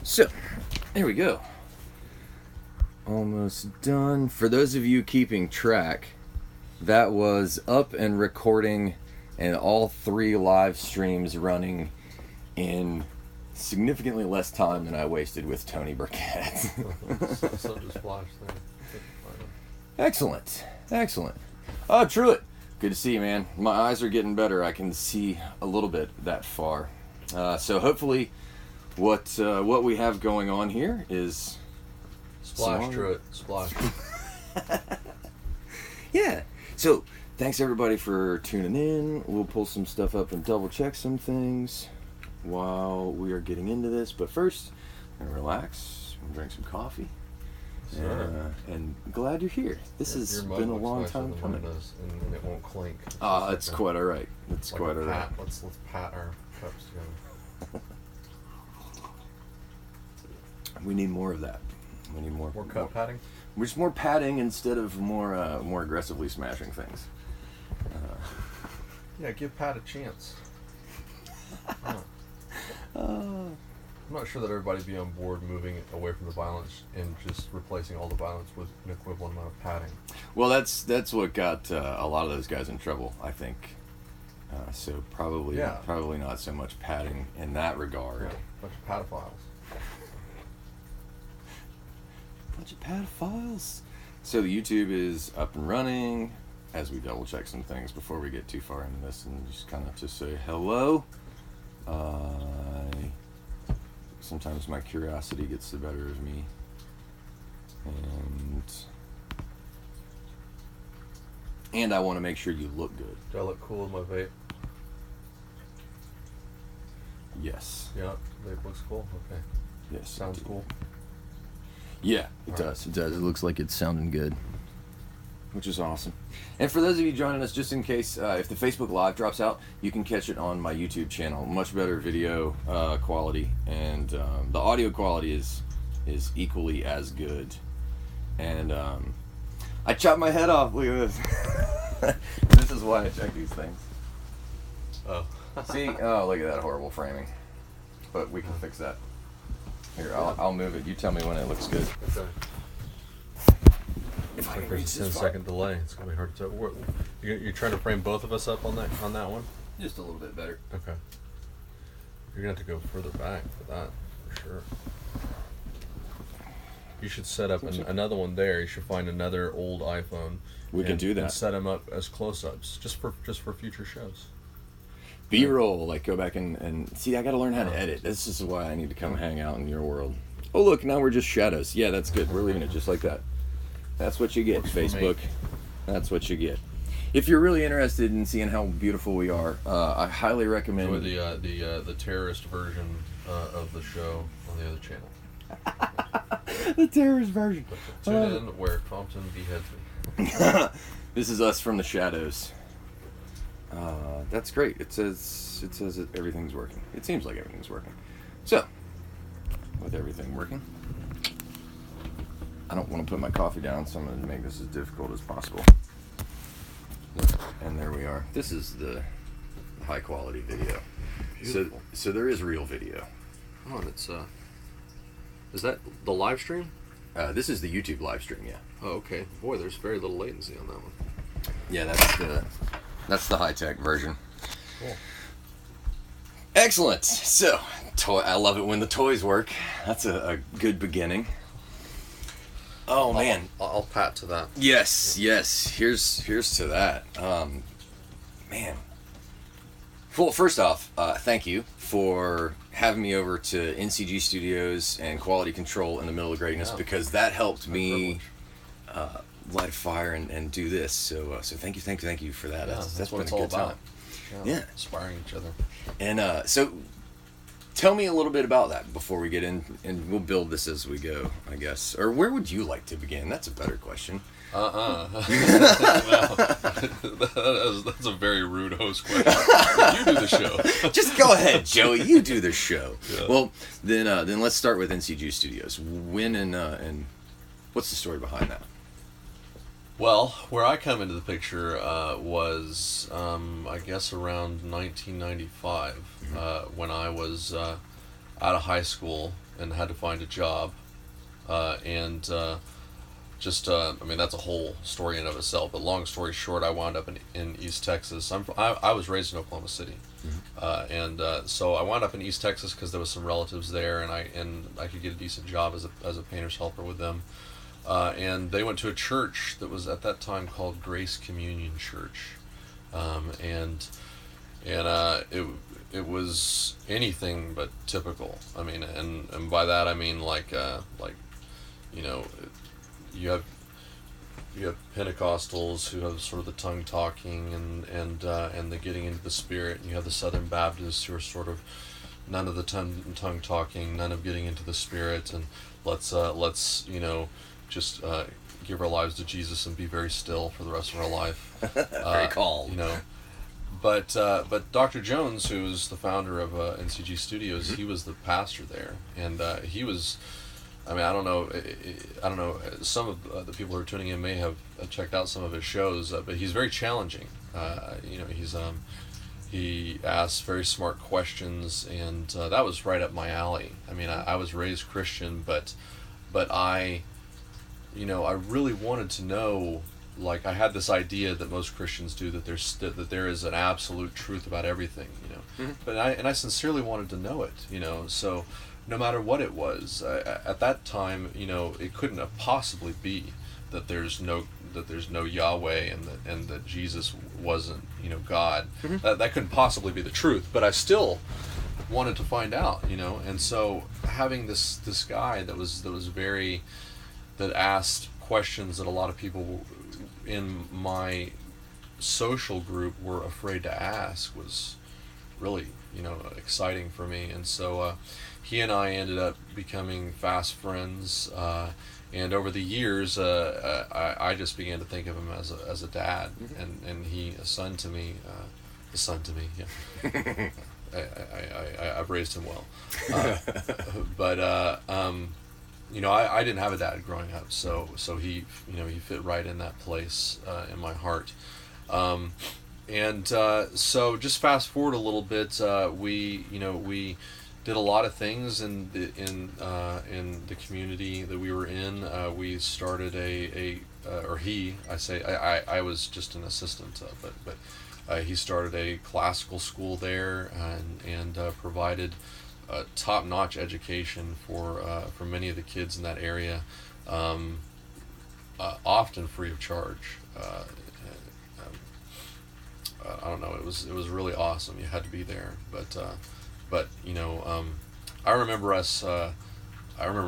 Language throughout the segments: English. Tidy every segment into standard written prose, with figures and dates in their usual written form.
So, there we go. Almost done. For those of you keeping track, that was up and recording and all 3 live streams running in significantly less time than I wasted with Tony Burkett. So just flash there. Excellent. Excellent. Oh, Truett. Good to see you, man. My eyes are getting better. I can see a little bit that far. So hopefully what we have going on here is... Splash, Truett. Splash. Yeah. So, thanks everybody for tuning in. We'll pull some stuff up and double check some things while we are getting into this. But first, I'm gonna relax, I'm gonna drink some coffee. And glad you're here. This has been a long time coming. And it won't clink. It's quite alright. It's like quite alright. Let's pat our cups together. We need more of that. We need more cup patting? Just more patting instead of more aggressively smashing things. Yeah, give Pat a chance. I'm not sure that everybody'd be on board moving away from the violence and just replacing all the violence with an equivalent amount of padding. Well, that's what got a lot of those guys in trouble, I think. So probably not so much padding in that regard. Yeah, bunch of pedophiles. Bunch of pedophiles. So the YouTube is up and running as we double check some things before we get too far into this, and just kind of just say hello. Sometimes my curiosity gets the better of me, and I want to make sure you look good. Do I look cool with my vape? Yes. Yeah, vape looks cool. Okay. Yes. Sounds cool. Yeah, it does. It does. It looks like it's sounding good, which is awesome. And for those of you joining us, just in case, if the Facebook Live drops out, you can catch it on my YouTube channel. Much better video quality, and the audio quality is equally as good. And I chopped my head off. Look at this. This is why I check these things. Oh. See? Oh, look at that horrible framing. But we can fix that. Here, I'll move it. You tell me when it looks good. Okay. If I can There's reach a this 10 far. second delay. It's gonna be hard to tell. You're trying to frame both of us up on that one? Just a little bit better. Okay. You're gonna have to go further back for that, for sure. You should set up another one there. You should find another old iPhone. We can do that. And set them up as close-ups, just for future shows. B-roll, like go back and see. I got to learn how to edit. This is why I need to come hang out in your world. Oh look, now we're just shadows. Yeah, that's good. We're leaving it just like that. That's what you get, Facebook. That's what you get. If you're really interested in seeing how beautiful we are, I highly recommend. Enjoy the terrorist version of the show on the other channel. The terrorist version. Tune in where Compton beheads me. This is us from the shadows. That's great. It says that everything's working. It seems like everything's working. So, with everything working, I don't want to put my coffee down, so I'm going to make this as difficult as possible. And there we are. This is the high quality video. Beautiful. So there is real video. Oh, and it's is that the live stream? This is the YouTube live stream, yeah. Oh, okay. Boy, there's very little latency on that one. Yeah, that's the high-tech version. Cool. Excellent. So, I love it when the toys work. That's a good beginning. Oh man, I'll pat to that. Yes. Here's to that. Man. Well, first off, thank you for having me over to NCG Studios and Quality Control in the Middle of Greatness, because that helped me light a fire and do this. So thank you for that. Yeah, that's what been it's a all good time. about. Yeah. Inspiring each other. And so tell me a little bit about that before we get in, and we'll build this as we go, I guess. Or where would you like to begin? That's a better question. That's a very rude host question. You do the show. Just go ahead, Joey. You do the show. Yeah. Well, then let's start with NCG Studios. When and what's the story behind that? Well, where I come into the picture was, I guess, around 1995, when I was out of high school and had to find a job, and I mean, that's a whole story in and of itself. But long story short, I wound up in East Texas. I was raised in Oklahoma City, and so I wound up in East Texas because there was some relatives there, and I could get a decent job as a painter's helper with them. And they went to a church that was at that time called Grace Communion Church, and it was anything but typical. I mean, and by that I mean like you know, you have Pentecostals who have sort of the tongue talking and the getting into the Spirit, and you have the Southern Baptists who are sort of none of the tongue talking, none of getting into the Spirit, and let's just give our lives to Jesus and be very still for the rest of our life. Very calm. You know, but Dr. Jones, who's the founder of NCG Studios, he was the pastor there, and he was. I mean, I don't know. Some of the people who are tuning in may have checked out some of his shows, but he's very challenging. He asks very smart questions, and that was right up my alley. I mean, I was raised Christian, but I really wanted to know. Like, I had this idea that most Christians do, that there is an absolute truth about everything, But I sincerely wanted to know it, So no matter what it was, at that time, it couldn't have possibly be that there's no Yahweh and that Jesus wasn't, God. That couldn't possibly be the truth. But I still wanted to find out, And so having this guy that asked questions that a lot of people in my social group were afraid to ask was really, exciting for me. And so he and I ended up becoming fast friends, and over the years, I just began to think of him as a dad, and he a son to me. Yeah. I've raised him well, but I didn't have a dad growing up, so he fit right in that place in my heart. So just fast forward a little bit, we did a lot of things in the community that we were in. We started I was just an assistant, but he started a classical school there and provided a top-notch education for many of the kids in that area, often free of charge. I don't know. It was really awesome. You had to be there, but I remember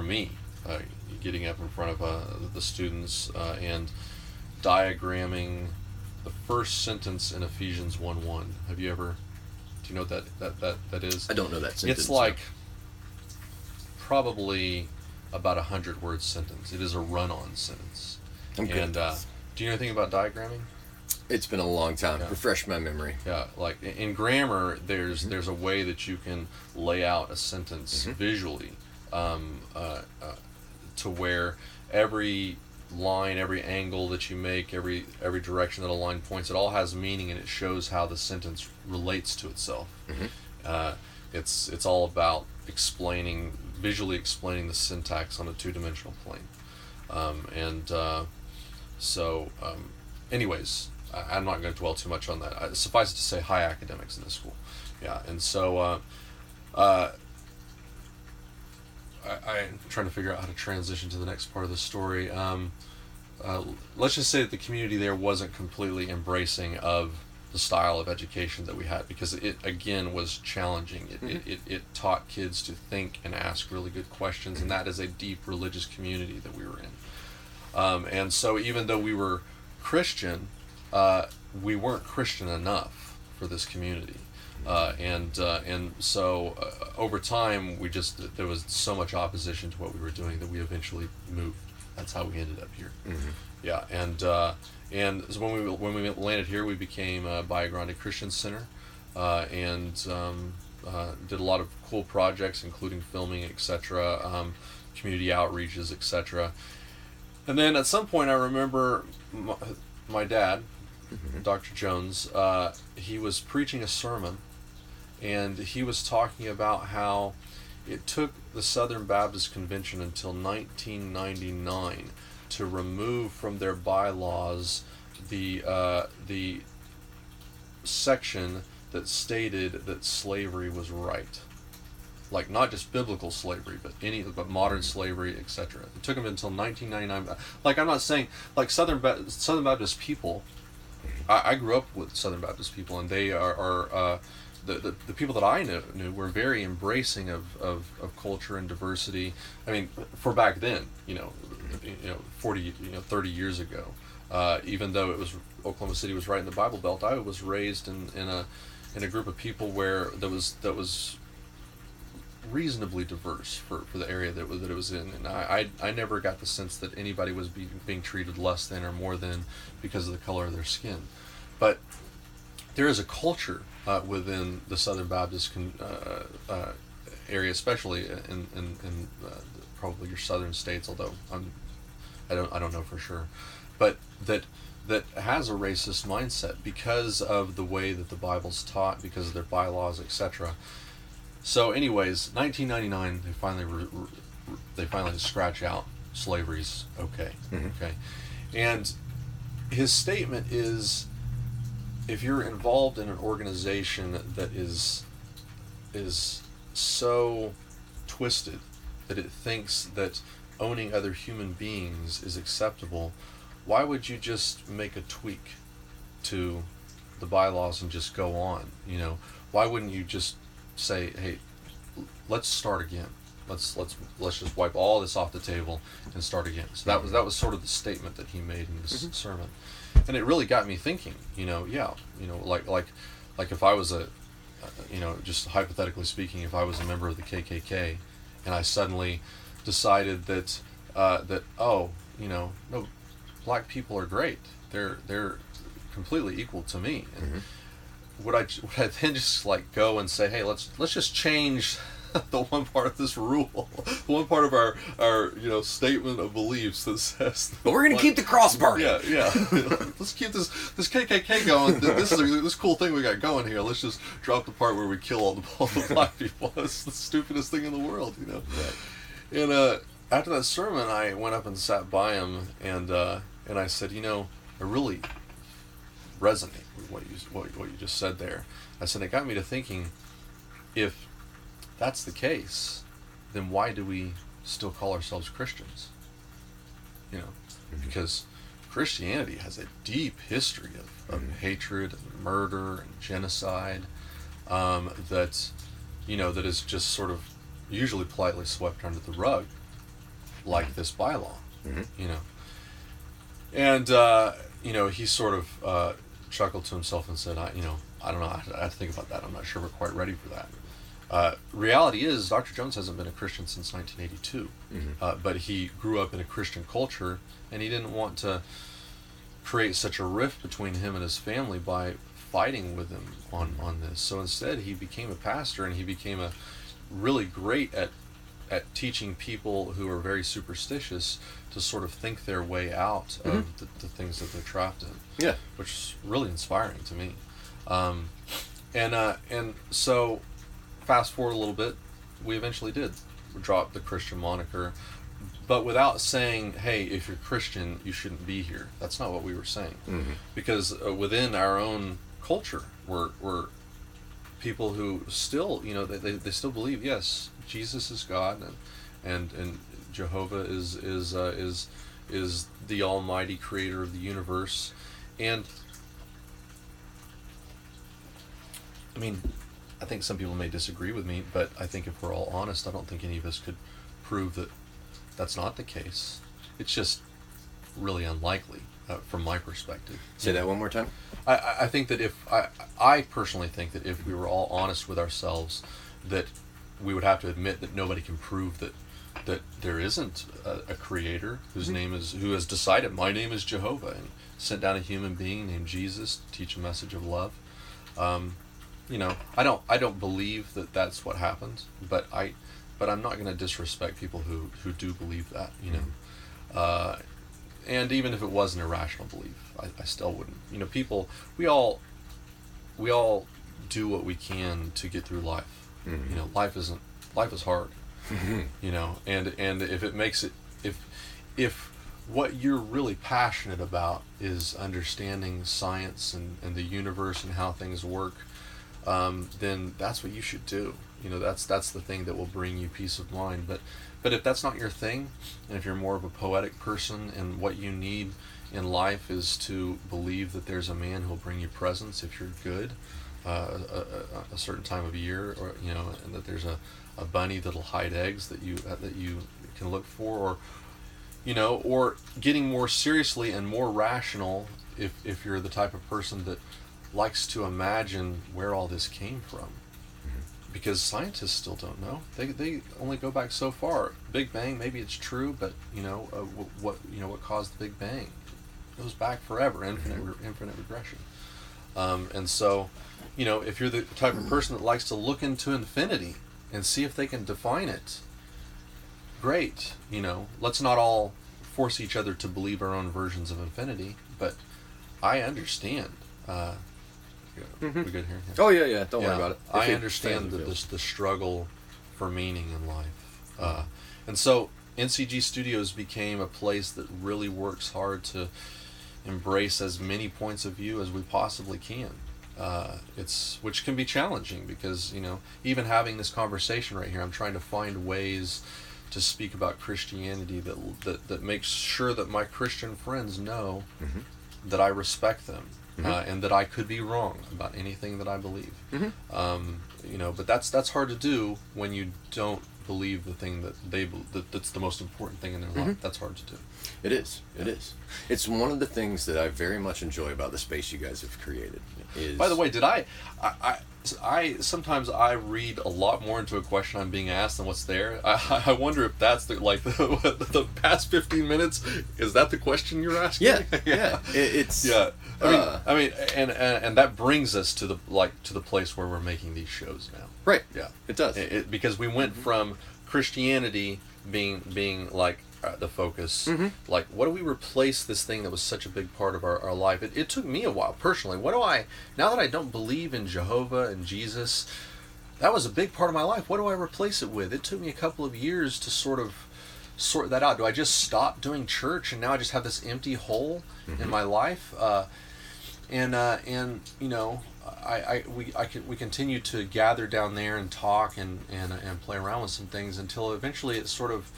me getting up in front of the students and diagramming the first sentence in Ephesians 1:1. Do you know what that is? I don't know that sentence. It's like probably about 100-word sentence. It is a run-on sentence. Okay. And do you know anything about diagramming? It's been a long time. Yeah. Refresh my memory. Yeah, like in grammar, there's a way that you can lay out a sentence visually, to where every line, every angle that you make, every direction that a line points, it all has meaning, and it shows how the sentence relates to itself. It's all about visually explaining the syntax on a two-dimensional plane. Anyways, I'm not going to dwell too much on that. Suffice it to say, high academics in this school. Yeah, and so I'm trying to figure out how to transition to the next part of the story. Let's just say that the community there wasn't completely embracing of the style of education that we had, because it again was challenging. It taught kids to think and ask really good questions, and that is a deep religious community that we were in. And so even though we were Christian, we weren't Christian enough for this community. And so over time, there was so much opposition to what we were doing that we eventually moved. That's how we ended up here. Yeah, and so when we landed here, we became Bahia Grande Christian Center, and did a lot of cool projects, including filming, etc., community outreaches, etc. And then at some point, I remember my dad, Dr. Jones, he was preaching a sermon, and he was talking about how it took the Southern Baptist Convention until 1999 to remove from their bylaws the section that stated that slavery was right. Like, not just biblical slavery, but modern slavery, etc. It took them until 1999. Like, I'm not saying, like, Southern Baptist people, I grew up with Southern Baptist people, and they are the people that I knew were very embracing of culture and diversity. I mean, for back then, 40, 30 years ago, even though it was Oklahoma City was right in the Bible Belt, I was raised in a group of people where that was reasonably diverse for the area that it was in, and I never got the sense that anybody was being treated less than or more than because of the color of their skin. But there is a culture within the Southern Baptist area, especially in probably your southern states, although I don't know for sure, but that has a racist mindset because of the way that the Bible's taught, because of their bylaws, etc. So, anyways, 1999, they finally scratch out slavery's okay. Mm-hmm. Okay, and his statement is, if you're involved in an organization that is so twisted that it thinks that owning other human beings is acceptable, why would you just make a tweak to the bylaws and just go on? Why wouldn't you just say, hey, let's start again. Let's just wipe all this off the table and start again. So that was sort of the statement that he made in this sermon, and it really got me thinking. Like if I was just hypothetically speaking, if I was a member of the KKK, and I suddenly decided that no, black people are great. They're completely equal to me. And would I then just like go and say, hey, let's just change the one part of this rule, the one part of our statement of beliefs that says, but we're gonna keep the cross burning. Yeah. Let's keep this KKK going. This is this cool thing we got going here. Let's just drop the part where we kill all the black people. That's the stupidest thing in the world, Right. And after that sermon, I went up and sat by him, and I said, I really resonate with what you just said there. I said, it got me to thinking, if that's the case, then why do we still call ourselves Christians? Because Christianity has a deep history of hatred and murder and genocide that is just sort of usually politely swept under the rug, like this bylaw. And he sort of chuckled to himself and said, I don't know, I have to think about that. I'm not sure we're quite ready for that. Reality is, Dr. Jones hasn't been a Christian since 1982, but he grew up in a Christian culture, and he didn't want to create such a rift between him and his family by fighting with him on this. So instead, he became a pastor, and he became really great at teaching people who are very superstitious to sort of think their way out of the things that they're trapped in. Yeah, which is really inspiring to me. And so, fast forward a little bit, we eventually did drop the Christian moniker, but without saying, hey, if you're Christian, you shouldn't be here. That's not what we were saying. Because within our own culture, we're people who still, they still believe, yes, Jesus is God, and Jehovah is the Almighty Creator of the universe. And I mean, I think some people may disagree with me, but I think if we're all honest, I don't think any of us could prove that that's not the case. It's just really unlikely from my perspective. Say that one more time. I think that I personally think that if we were all honest with ourselves, that we would have to admit that nobody can prove that there isn't a creator whose name is, who has decided, my name is Jehovah, and sent down a human being named Jesus to teach a message of love. I don't believe that that's what happened, but I'm not going to disrespect people who do believe that, and even if it was an irrational belief, I still wouldn't. People, we all do what we can to get through life. Life life is hard. You know, and if it makes it, if what you're really passionate about is understanding science and the universe and how things work, then that's what you should do. You know, that's the thing that will bring you peace of mind. But if that's not your thing, and if you're more of a poetic person, and what you need in life is to believe that there's a man who'll bring you presents if you're good, a certain time of year, or you know, and that there's a bunny that'll hide eggs that you can look for, or you know, or getting more seriously and more rational if you're the type of person that likes to imagine where all this came from. Because scientists still don't know. They only go back so far. Big Bang, maybe it's true, but you know, what caused the Big Bang? It goes back forever, infinite regression. And so, you know, if you're the type of person that likes to look into infinity and see if they can define it, great. You know, let's not all force each other to believe our own versions of infinity, but I understand. We good here? Yeah. Oh yeah. Don't worry about it. I understand the struggle for meaning in life, and so NCG Studios became a place that really works hard to embrace as many points of view as we possibly can. Which can be challenging because, you know, even having this conversation right here, I'm trying to find ways to speak about Christianity that makes sure that my Christian friends know that I respect them. And that I could be wrong about anything that I believe. You know, but that's hard to do when you don't believe the thing that's the most important thing in their life. That's hard to do. It is. It is. It's one of the things that I very much enjoy about the space you guys have created. By the way, I sometimes I read a lot more into a question I'm being asked than what's there. I wonder if that's the past 15 minutes, is that the question you're asking? Yeah. It's yeah. I mean, and that brings us to the place where we're making these shows now. Right. Yeah. It does. Because we went from Christianity being like the focus, like what do we replace this thing that was such a big part of our life? It took me a while personally. Now that I don't believe in Jehovah and Jesus, that was a big part of my life. What do I replace it with? It took me a couple of years to sort that out. Do I just stop doing church and now I just have this empty hole in my life? And you know, we continue to gather down there and talk and play around with some things until eventually it sort of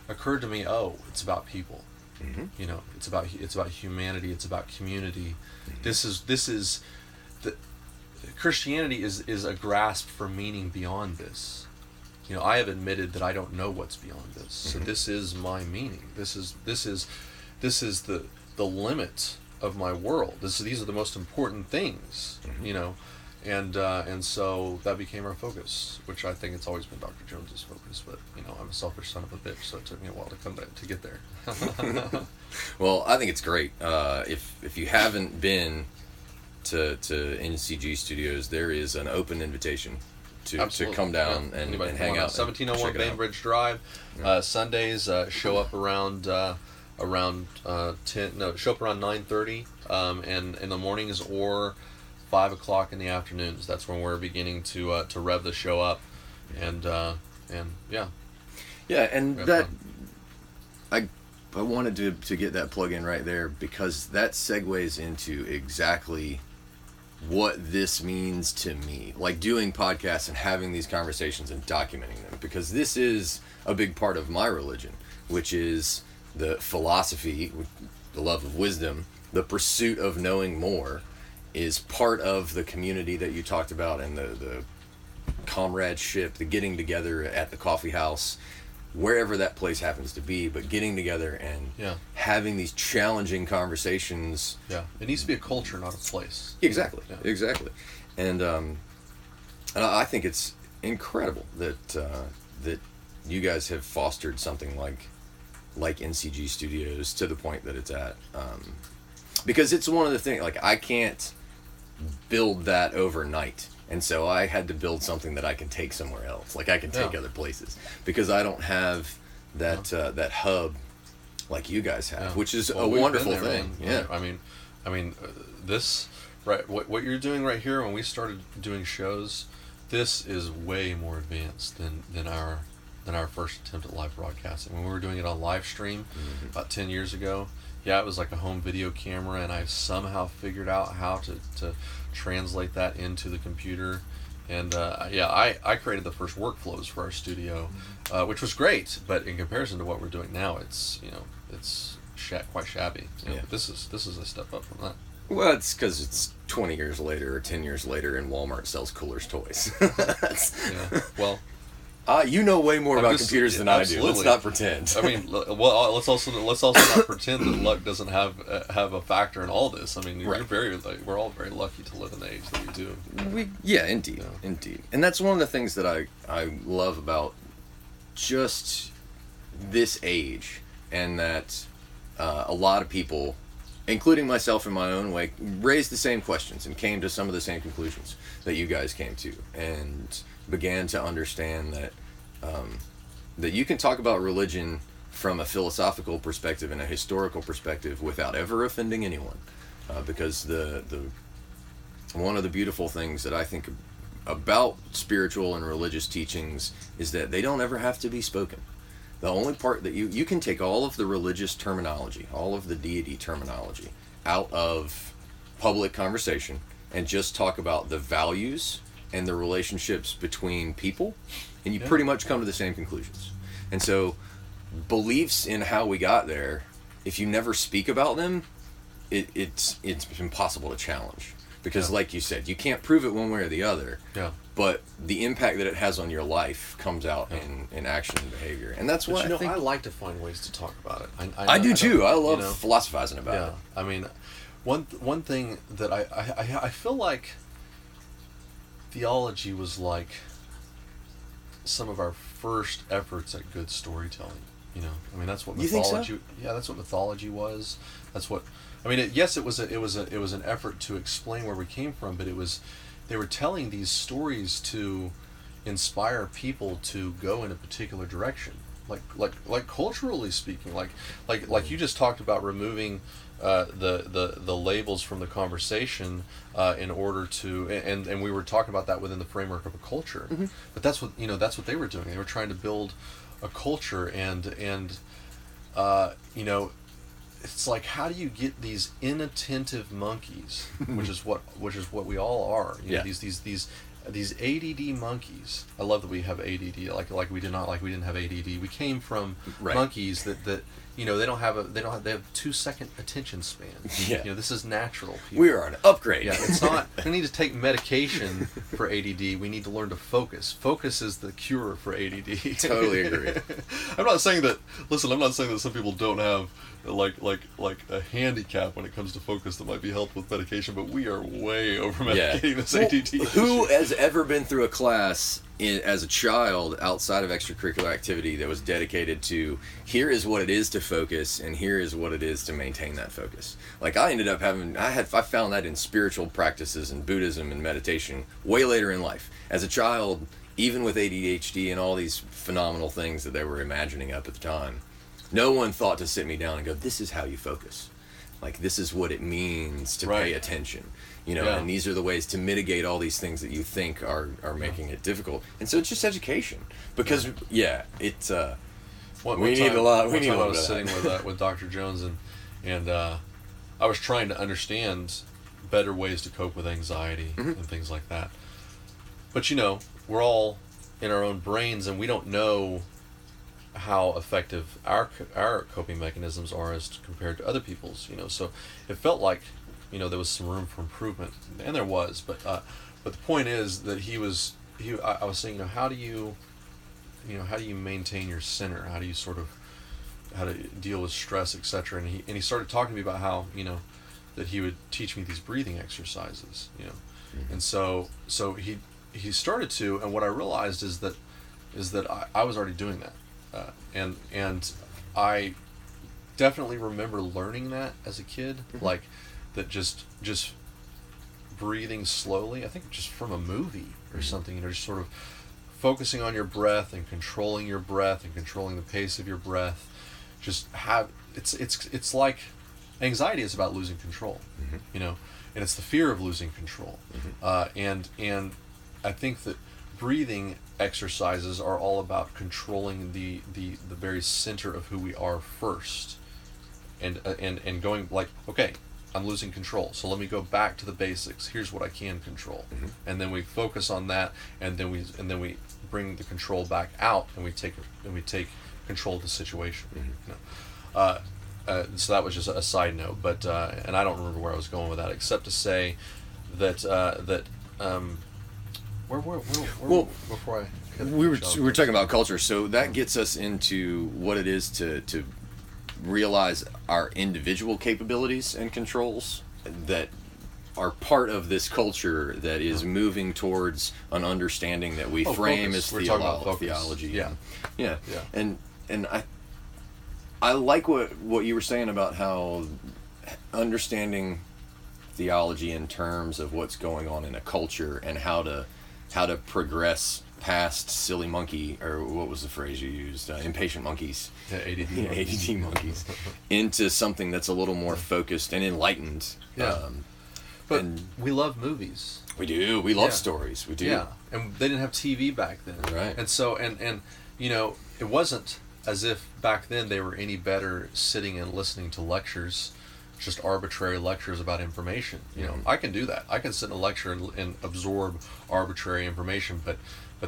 occurred to me, it's about people. You know, it's about humanity, it's about community. This is Christianity is a grasp for meaning beyond this. You know, I have admitted that I don't know what's beyond this. So this is my meaning. This is the limit of my world. These are the most important things, you know. And so that became our focus, which I think it's always been Dr. Jones's focus. But you know, I'm a selfish son of a bitch, so it took me a while to get there. Well, I think it's great. If you haven't been to NCG Studios, there is an open invitation to come down and hang out. 1701 Bainbridge Drive. Sundays show up around 9:30, and in the mornings or 5 o'clock in the afternoons. That's when we're beginning to rev the show up, and yeah, and that I wanted to get that plug in right there because that segues into exactly what this means to me, like doing podcasts and having these conversations and documenting them, because this is a big part of my religion, which is the philosophy, the love of wisdom, the pursuit of knowing more is part of the community that you talked about, and the comradeship, the getting together at the coffee house, wherever that place happens to be, but getting together and having these challenging conversations. Yeah, it needs to be a culture, not a place. Exactly, exactly. And I think it's incredible that you guys have fostered something like NCG Studios to the point that it's at. Because it's one of the things, like, I can't build that overnight. And so I had to build something that I can take somewhere else. Like, I can take other places. Because I don't have that that hub like you guys have, which is a wonderful thing. Man. Yeah. I mean, this, right, what you're doing right here, when we started doing shows, this is way more advanced than our first attempt at live broadcasting. When we were doing it on live stream about 10 years ago, yeah, it was like a home video camera, and I somehow figured out how to translate that into the computer. And I created the first workflows for our studio, which was great. But in comparison to what we're doing now, it's quite shabby. But this is a step up from that. Well, it's because it's 20 years later or 10 years later, and Walmart sells Cooler's toys. Well, you know way more about computers than absolutely. I do. Let's not pretend. I mean, well, let's also not pretend that luck doesn't have a factor in all this. I mean, we're all very lucky to live in the age that we do. Indeed. And that's one of the things that I love about just this age, and that a lot of people, including myself in my own way, raised the same questions and came to some of the same conclusions that you guys came to, and began to understand that that you can talk about religion from a philosophical perspective and a historical perspective without ever offending anyone, because the one of the beautiful things that I think about spiritual and religious teachings is that they don't ever have to be spoken. The only part that you can take all of the religious terminology, all of the deity terminology out of public conversation and just talk about the values and the relationships between people, and you pretty much come to the same conclusions. And so beliefs in how we got there, if you never speak about them, it's impossible to challenge. Because like you said, you can't prove it one way or the other. Yeah. But the impact that it has on your life comes out in action and behavior. And that's what I think. I like to find ways to talk about it. I do too. I love philosophizing about it. I mean, one thing that I feel like theology was like some of our first efforts at good storytelling. I mean, that's what mythology. You think so? Yeah, that's what mythology was. That's what. I mean, it was an effort to explain where we came from, but they were telling these stories to inspire people to go in a particular direction, like culturally speaking, like you just talked about removing the labels from the conversation in order to, and we were talking about that within the framework of a culture. Mm-hmm. But that's what they were doing. They were trying to build a culture, and it's like, how do you get these inattentive monkeys, which is what we all are. These ADD monkeys. I love that we have ADD. Like we didn't have ADD. We came from monkeys that they have 2-second attention spans. Yeah. This is natural. People. We are an upgrade. Yeah, it's not. We need to take medication for ADD. We need to learn to focus. Focus is the cure for ADD. Totally agree. I'm not saying that some people don't have like a handicap when it comes to focus that might be helped with medication, but we are way over medicating this ADD. Who has ever been through a class as a child outside of extracurricular activity that was dedicated to, here is what it is to focus and here is what it is to maintain that focus? Like, I ended up I found that in spiritual practices and Buddhism and meditation way later in life. As a child, even with ADHD and all these phenomenal things that they were imagining up at the time, no one thought to sit me down and go, this is how you focus. Like, this is what it means to pay attention. And these are the ways to mitigate all these things that you think are making it difficult. And so it's just education. Because, it's... we need a lot. I was sitting with Dr. Jones, and I was trying to understand better ways to cope with anxiety and things like that. But, we're all in our own brains, and we don't know how effective our coping mechanisms are as compared to other people's. So it felt like there was some room for improvement, and there was. But the point is that I was saying, how do you maintain your center? How do you how to deal with stress, etc. And he started talking to me about how that he would teach me these breathing exercises. Mm-hmm. And so he started to, and what I realized is that I was already doing that. And I definitely remember learning that as a kid, like that just breathing slowly. I think just from a movie or something, just sort of focusing on your breath and controlling your breath and controlling the pace of your breath. It's like anxiety is about losing control, and it's the fear of losing control. And I think that breathing exercises are all about controlling the very center of who we are first, and going like, okay, I'm losing control, so let me go back to the basics. Here's what I can control, and then we focus on that, and then we bring the control back out, and we take control of the situation. You know? So that was just a side note, but and I don't remember where I was going with that, except to say that where before I we were talking about culture, so that gets us into what it is to realize our individual capabilities and controls that are part of this culture that is moving towards an understanding that we frame focus. as theology. Yeah. And I like what you were saying about how understanding theology in terms of what's going on in a culture and how to progress past silly monkey, or what was the phrase you used, impatient monkeys, ADD monkeys, into something that's a little more focused and enlightened. But we love movies. We do. We love stories. We do. Yeah, and they didn't have TV back then. Right. And so, and you know, it wasn't as if back then they were any better sitting and listening to lectures, just arbitrary lectures about information. You know, I can do that. I can sit in a lecture and absorb arbitrary information, but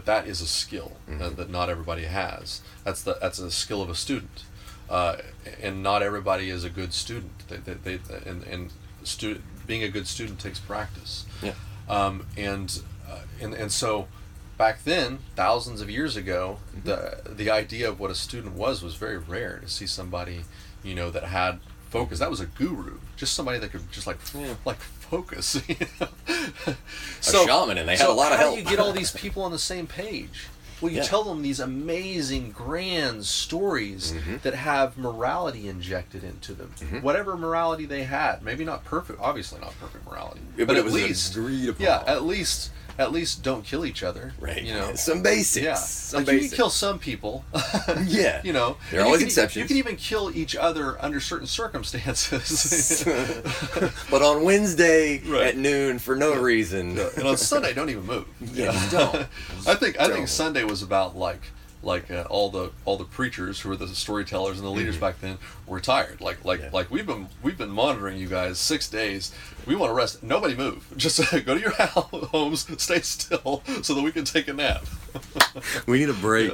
that is a skill that not everybody has. That's a skill of a student, and not everybody is a good student. Being a good student takes practice. Yeah. And so back then, thousands of years ago, the idea of what a student was very rare. To see somebody, you know, that had focus, that was a guru, just somebody that could just like focus. You know? A shaman, and they had a lot of help. How do you get all these people on the same page? Well, you tell them these amazing, grand stories that have morality injected into them. Whatever morality they had, maybe not perfect, obviously not perfect morality, but at least agreed upon. Yeah, at least don't kill each other. Right. You know, some basics. Yeah. Some basics. You can kill some people. Yeah. You know, there are always exceptions. You can even kill each other under certain circumstances. But on Wednesday at noon for no reason. And on Sunday, don't even move. Yeah, don't. I think Sunday was about like all the preachers who were the storytellers and the leaders back then were tired. Like we've been monitoring you guys 6 days. We want to rest. Nobody move. Just go to your homes, stay still, so that we can take a nap. We need a break.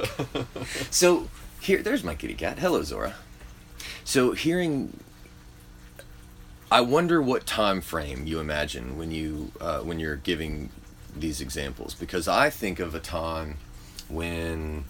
So there's my kitty cat. Hello, Zora. So I wonder what time frame you imagine when you're giving these examples, because I think of a time when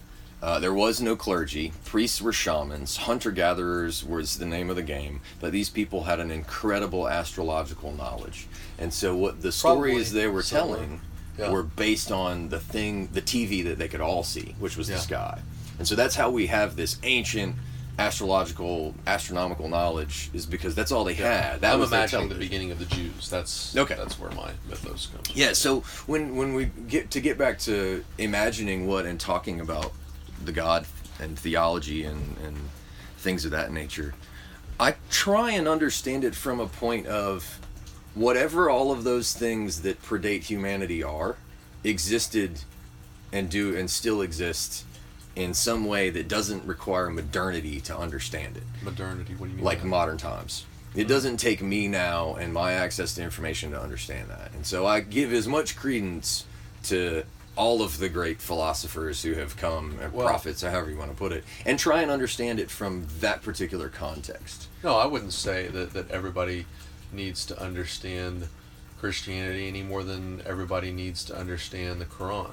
there was no clergy, priests were shamans, hunter-gatherers was the name of the game, but these people had an incredible astrological knowledge. And so what the stories they were telling were based on the TV that they could all see, which was the sky. And so that's how we have this ancient astronomical knowledge, is because that's all they had. That I'm was imagining the beginning of the Jews. That's where my mythos comes from. Yeah, so when we get back to imagining what and talking about the God and theology and things of that nature, I try and understand it from a point of whatever all of those things that predate humanity existed and still exist in some way that doesn't require modernity to understand it. Modernity, what do you mean? Like modern times. It doesn't take me now and my access to information to understand that. And so I give as much credence to all of the great philosophers who have come, prophets, or however you want to put it, and try and understand it from that particular context. No, I wouldn't say that everybody needs to understand Christianity any more than everybody needs to understand the Quran.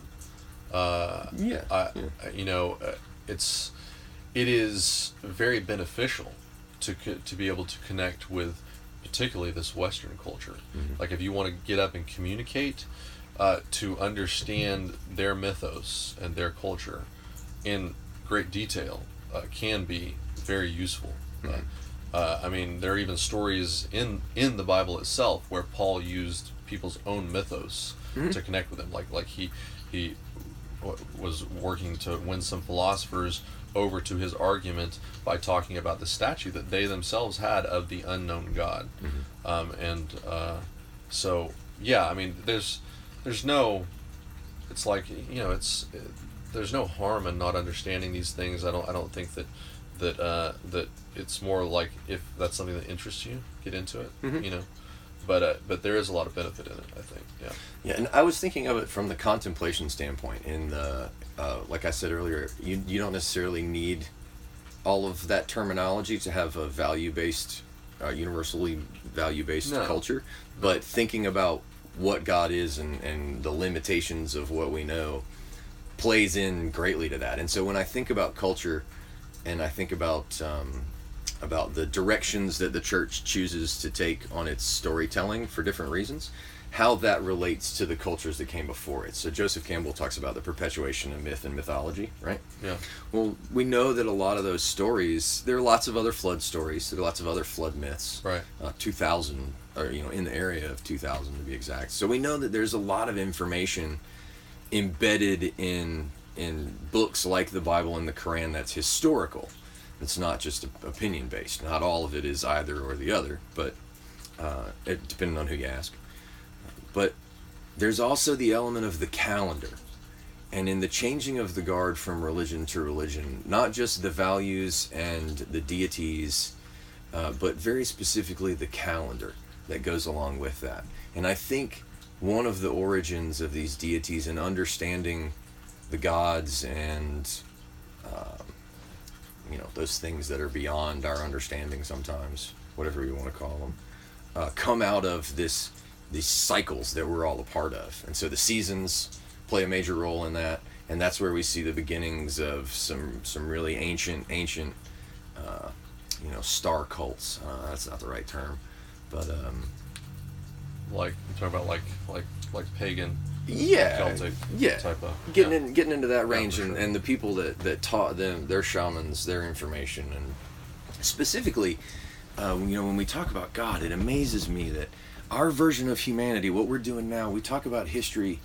You know, it is very beneficial to be able to connect with particularly this Western culture. Like if you want to get up and communicate, to understand their mythos and their culture in great detail can be very useful. I mean, there are even stories in the Bible itself where Paul used people's own mythos to connect with them. Like he was working to win some philosophers over to his argument by talking about the statue that they themselves had of the unknown God. So yeah, I mean, there's no it's like, there's no harm in not understanding these things. I don't think that it's more like, if that's something that interests you, get into it. Mm-hmm. But there is a lot of benefit in it, I think. Yeah. Yeah, and I was thinking of it from the contemplation standpoint. In the like I said earlier, you don't necessarily need all of that terminology to have a value-based, universally value-based culture. But thinking about what God is and the limitations of what we know plays in greatly to that. And so when I think about culture, and I think about the directions that the church chooses to take on its storytelling for different reasons, how that relates to the cultures that came before it. So Joseph Campbell talks about the perpetuation of myth and mythology, right? Yeah. Well, we know that a lot of those stories, there are lots of other flood stories, there are lots of other flood myths. Right. 2000, or in the area of 2000 to be exact. So we know that there's a lot of information embedded in books like the Bible and the Quran that's historical. It's not just opinion based. Not all of it is either or the other, but depending on who you ask. But there's also the element of the calendar, and in the changing of the guard from religion to religion, not just the values and the deities, but very specifically the calendar that goes along with that. And I think one of the origins of these deities and understanding the gods and those things that are beyond our understanding sometimes, whatever you want to call them, come out of these cycles that we're all a part of. And so the seasons play a major role in that, and that's where we see the beginnings of some really ancient star cults. That's not the right term, but like you're talking about like pagan, Celtic type of getting into that range, sure. and the people that taught them, their shamans, their information. And specifically, when we talk about God, it amazes me that our version of humanity, what we're doing now, we talk about history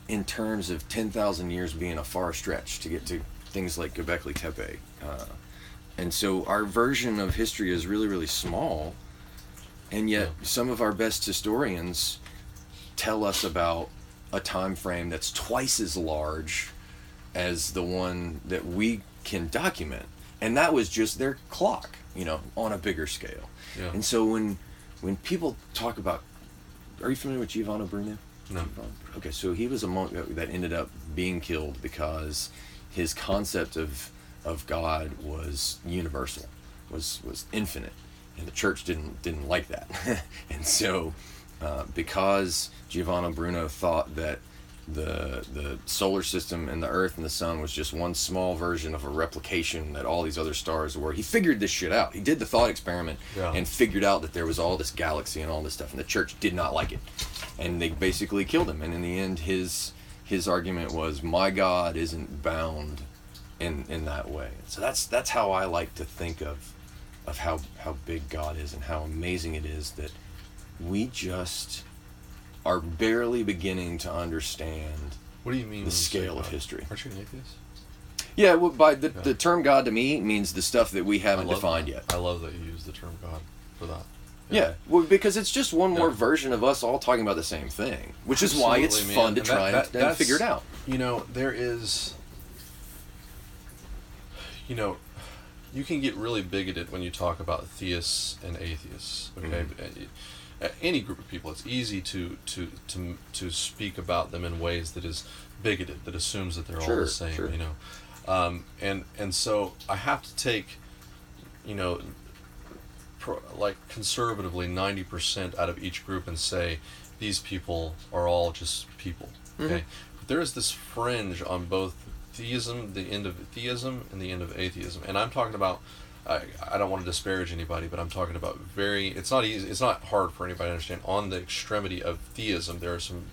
in terms of 10,000 years being a far stretch to get to things like Göbekli Tepe. And so our version of history is really, really small, and yet some of our best historians tell us about a time frame that's twice as large as the one that we can document. And that was just their clock, on a bigger scale. Yeah. And so when people talk about, are you familiar with Giovanni Bruno? No. Okay, so he was a monk that ended up being killed because his concept of God was universal, was infinite, and the church didn't like that. And so because Giovanni Bruno thought that the solar system and the Earth and the sun was just one small version of a replication that all these other stars were, he figured this shit out. He did the thought experiment and figured out that there was all this galaxy and all this stuff, and the church did not like it, and they basically killed him. And in the end, his argument was, my God isn't bound in that way. So that's how I like to think of how big God is and how amazing it is that we just are barely beginning to understand. What do you mean the scale of history? Aren't you an atheist? Yeah, well, by the term God to me means the stuff that we haven't defined yet. I love that you use the term God for that. Yeah, well, because it's just one more version of us all talking about the same thing, which is why it's fun to try and figure it out. There is, you can get really bigoted when you talk about theists and atheists, okay? Mm-hmm. Any group of people, it's easy to speak about them in ways that is bigoted, that assumes that they're all the same, sure. And so I have to take, conservatively 90% out of each group and say these people are all just people, okay? Mm-hmm. But there is this fringe on both theism, the end of theism, and the end of atheism, and I'm talking about. I don't want to disparage anybody, but I'm talking about it's not easy. It's not hard for anybody to understand. On the extremity of theism, there are some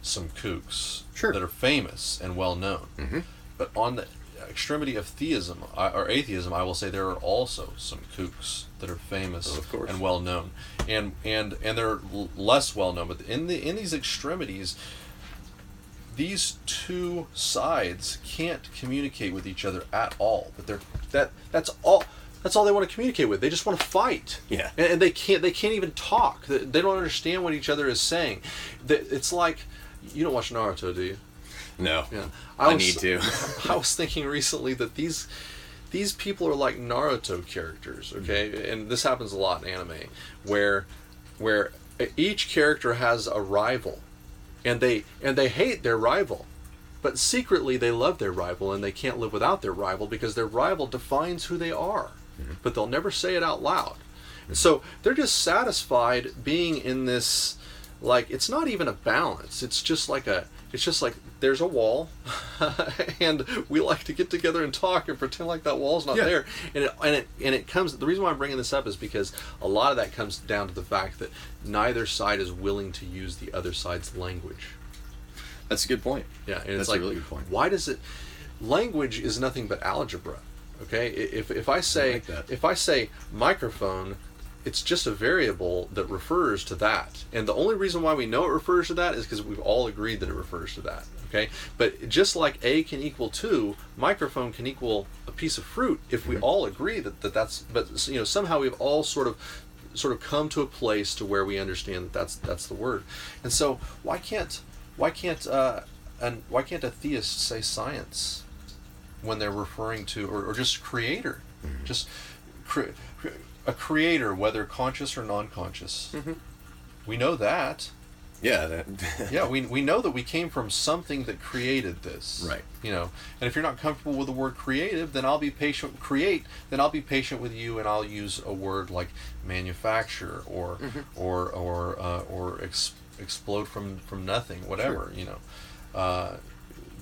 kooks that are famous and well known. Mm-hmm. But on the extremity of theism or atheism, I will say there are also some kooks that are famous and well known, and they're less well known. But in these extremities, these two sides can't communicate with each other at all. But that's all they want to communicate with. They just want to fight. Yeah. And they can't even talk. They don't understand what each other is saying. It's like, you don't watch Naruto, do you? No. Yeah. I need to. I was thinking recently that these people are like Naruto characters, okay? And this happens a lot in anime, where each character has a rival, and they hate their rival, but secretly they love their rival, and they can't live without their rival because their rival defines who they are, but they'll never say it out loud. So they're just satisfied being in this, like, it's not even a balance. It's just like there's a wall, and we like to get together and talk and pretend like that wall's not there. And it comes. The reason why I'm bringing this up is because a lot of that comes down to the fact that neither side is willing to use the other side's language. That's a good point. Yeah, and that's it's like, a really good point. Why does it? Language is nothing but algebra. Okay, if I say microphone, it's just a variable that refers to that. And the only reason why we know it refers to that is because we've all agreed that it refers to that. Okay? But just like A can equal 2, microphone can equal a piece of fruit if we all agree that's, but somehow we've all sort of come to a place to where we understand that that's the word. And so why can't a theist say science when they're referring to, or just creator? Just a creator, whether conscious or non-conscious. We know that. Yeah. Yeah, we know that we came from something that created this. Right. And if you're not comfortable with the word creative, then I'll be patient. Then I'll be patient with you, and I'll use a word like manufacture or explode from nothing, whatever. Sure.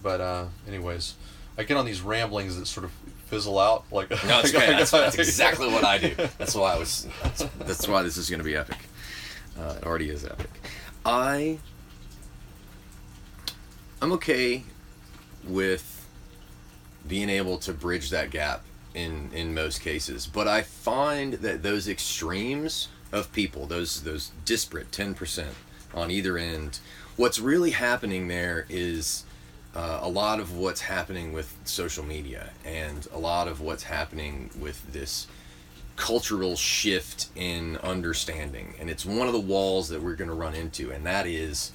But anyways, I get on these ramblings that sort of fizzle out. Like, no, it's great. That's exactly what I do. That's why that's why this is going to be epic. It already is epic. I'm okay with being able to bridge that gap in most cases, but I find that those extremes of people, those disparate 10% on either end, what's really happening there is a lot of what's happening with social media and a lot of what's happening with this cultural shift in understanding. And it's one of the walls that we're going to run into, and that is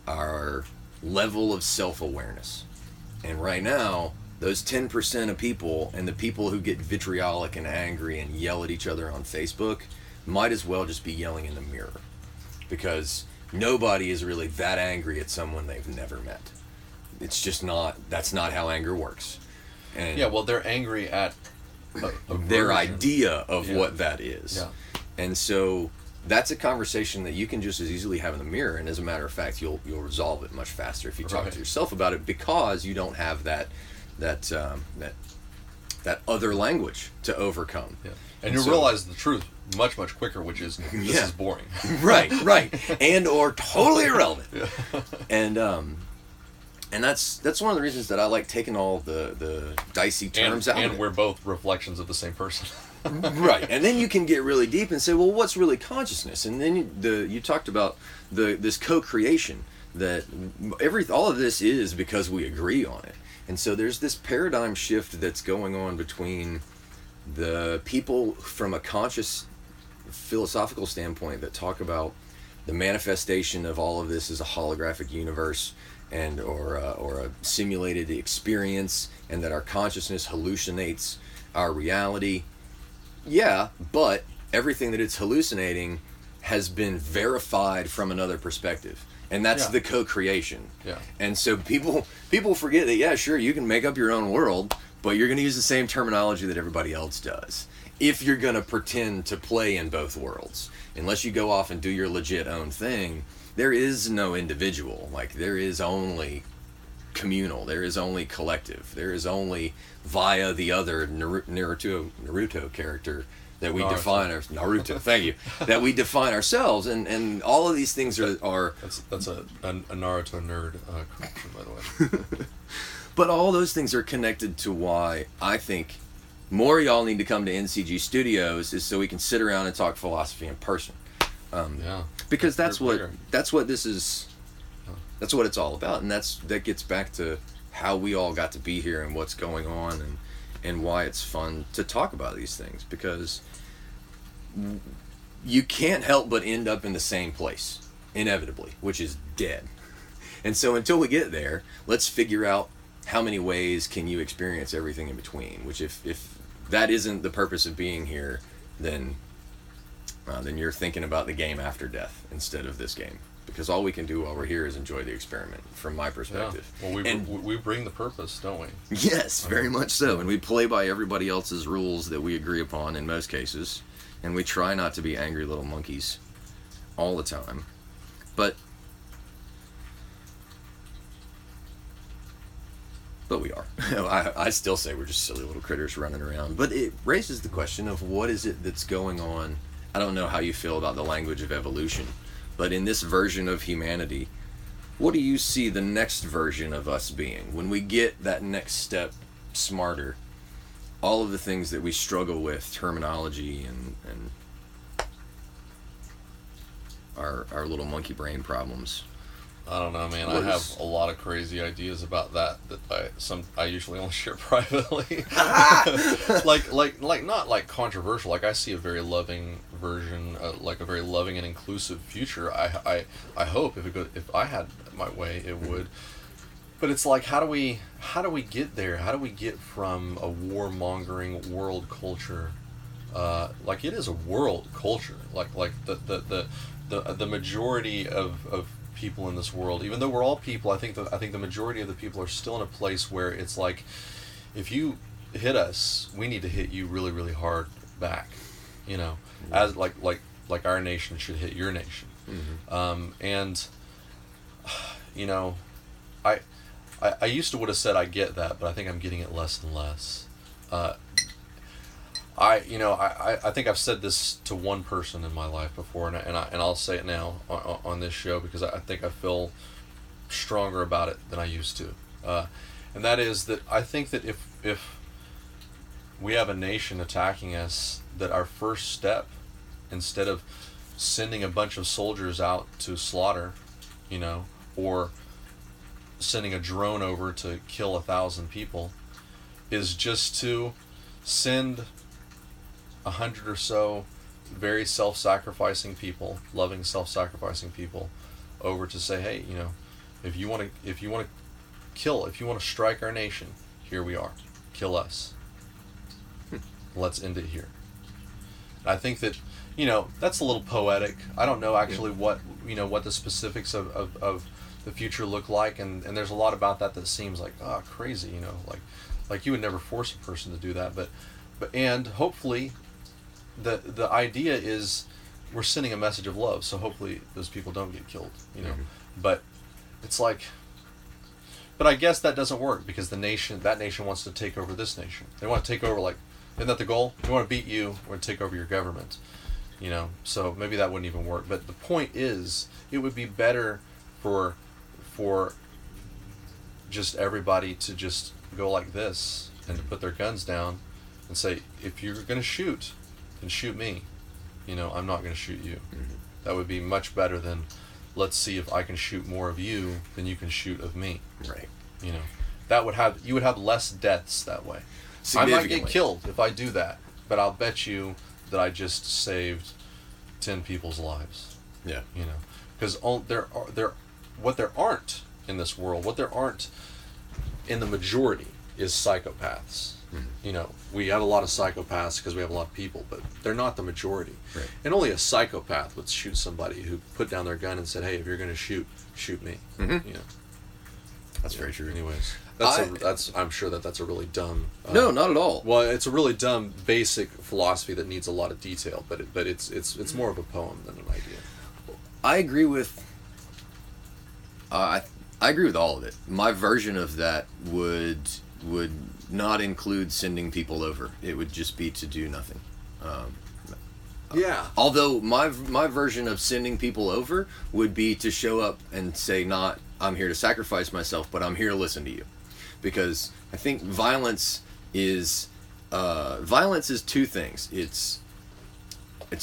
our level of self-awareness. And right now, those 10% of people and the people who get vitriolic and angry and yell at each other on Facebook might as well just be yelling in the mirror, because nobody is really that angry at someone they've never met. It's just not, that's not how anger works. And yeah, well, they're angry at their idea of what that is. Yeah. And so that's a conversation that you can just as easily have in the mirror, and as a matter of fact, you'll resolve it much faster if you talk to yourself about it, because you don't have that other language to overcome. Yeah. And you'll realize the truth much quicker, which is this is boring. right, and or totally irrelevant. Yeah. And that's one of the reasons that I like taking all the dicey terms out. And we're both reflections of the same person. Right. And then you can get really deep and say, well, what's really consciousness? And then you talked about this co-creation, that all of this is because we agree on it. And so there's this paradigm shift that's going on between the people from a conscious philosophical standpoint that talk about the manifestation of all of this as a holographic universe, and or a simulated experience, and that our consciousness hallucinates our reality. Yeah, but everything that it's hallucinating has been verified from another perspective, and that's the co-creation. Yeah. And so people forget that, yeah, sure, you can make up your own world, but you're going to use the same terminology that everybody else does if you're going to pretend to play in both worlds. Unless you go off and do your legit own thing, there is no individual. Like, there is only communal, there is only collective, there is only via the other Naruto character that we define our Naruto. Thank you. That we define ourselves, and all of these things are that's a Naruto nerd correction, by the way. But all those things are connected to why I think more of y'all need to come to NCG Studios, is so we can sit around and talk philosophy in person. Because that's what this is. That's what it's all about, and that gets back to how we all got to be here and what's going on, and why it's fun to talk about these things, because you can't help but end up in the same place inevitably, which is dead. And so until we get there, let's figure out how many ways can you experience everything in between. Which if that isn't the purpose of being here, then you're thinking about the game after death instead of this game. Because all we can do while we're here is enjoy the experiment, from my perspective. Yeah. Well, we bring the purpose, don't we? Yes, very much so. And we play by everybody else's rules that we agree upon in most cases. And we try not to be angry little monkeys all the time. But we are. I still say we're just silly little critters running around. But it raises the question of what is it that's going on. I don't know how you feel about the language of evolution. But in this version of humanity, what do you see the next version of us being? When we get that next step smarter, all of the things that we struggle with, terminology and our little monkey brain problems. I don't know, man. I have a lot of crazy ideas about that I usually only share privately. like not like controversial. Like I see a very loving version, like a very loving and inclusive future. I hope if I had my way, it would. But it's like, how do we get there? How do we get from a warmongering world culture? Like it is a world culture. Like the majority of people in this world, even though we're all people, I think the majority of the people are still in a place where it's like, if you hit us, we need to hit you really, really hard back, you know, as like our nation should hit your nation. And you know, I used to would have said I get that, but I think I'm getting it less and less. I think I've said this to one person in my life before, and I'll say it now on this show because I think I feel stronger about it than I used to, and that is that I think that if we have a nation attacking us, that our first step, instead of sending a bunch of soldiers out to slaughter, you know, or sending a drone over to kill 1,000 people, is just to send 100 or so very self-sacrificing people, loving self-sacrificing people, over to say, hey, you know, if you want to strike our nation, here we are, kill us. Let's end it here. I think that, you know, that's a little poetic. I don't know actually what the specifics of the future look like, and there's a lot about that seems like crazy, you know, like you would never force a person to do that, but and hopefully the idea is we're sending a message of love, so hopefully those people don't get killed, you know. But it's like, but I guess that doesn't work because that nation wants to take over this nation. They want to take over, like, isn't that the goal? We want to beat you, we're going to take over your government, you know. So maybe that wouldn't even work. But the point is, it would be better for just everybody to just go like this and to put their guns down and say, if you're going to shoot, then shoot me. You know, I'm not going to shoot you. That would be much better than, let's see if I can shoot more of you than you can shoot of me. Right. You know, you would have less deaths that way. I might get killed if I do that, but I'll bet you that I just saved 10 people's lives. Yeah. You know, because what there aren't in this world, what there aren't in the majority is psychopaths. You know, we have a lot of psychopaths because we have a lot of people, but they're not the majority. Right. And only a psychopath would shoot somebody who put down their gun and said, hey, if you're going to shoot me. You know. That's very true. Anyways, I'm sure that's a really dumb. No, not at all. Well, it's a really dumb basic philosophy that needs a lot of detail, but it's more of a poem than an idea. I agree with. I agree with all of it. My version of that would not include sending people over. It would just be to do nothing. Yeah. Although my version of sending people over would be to show up and say, not I'm here to sacrifice myself, but I'm here to listen to you, because I think violence is two things. It's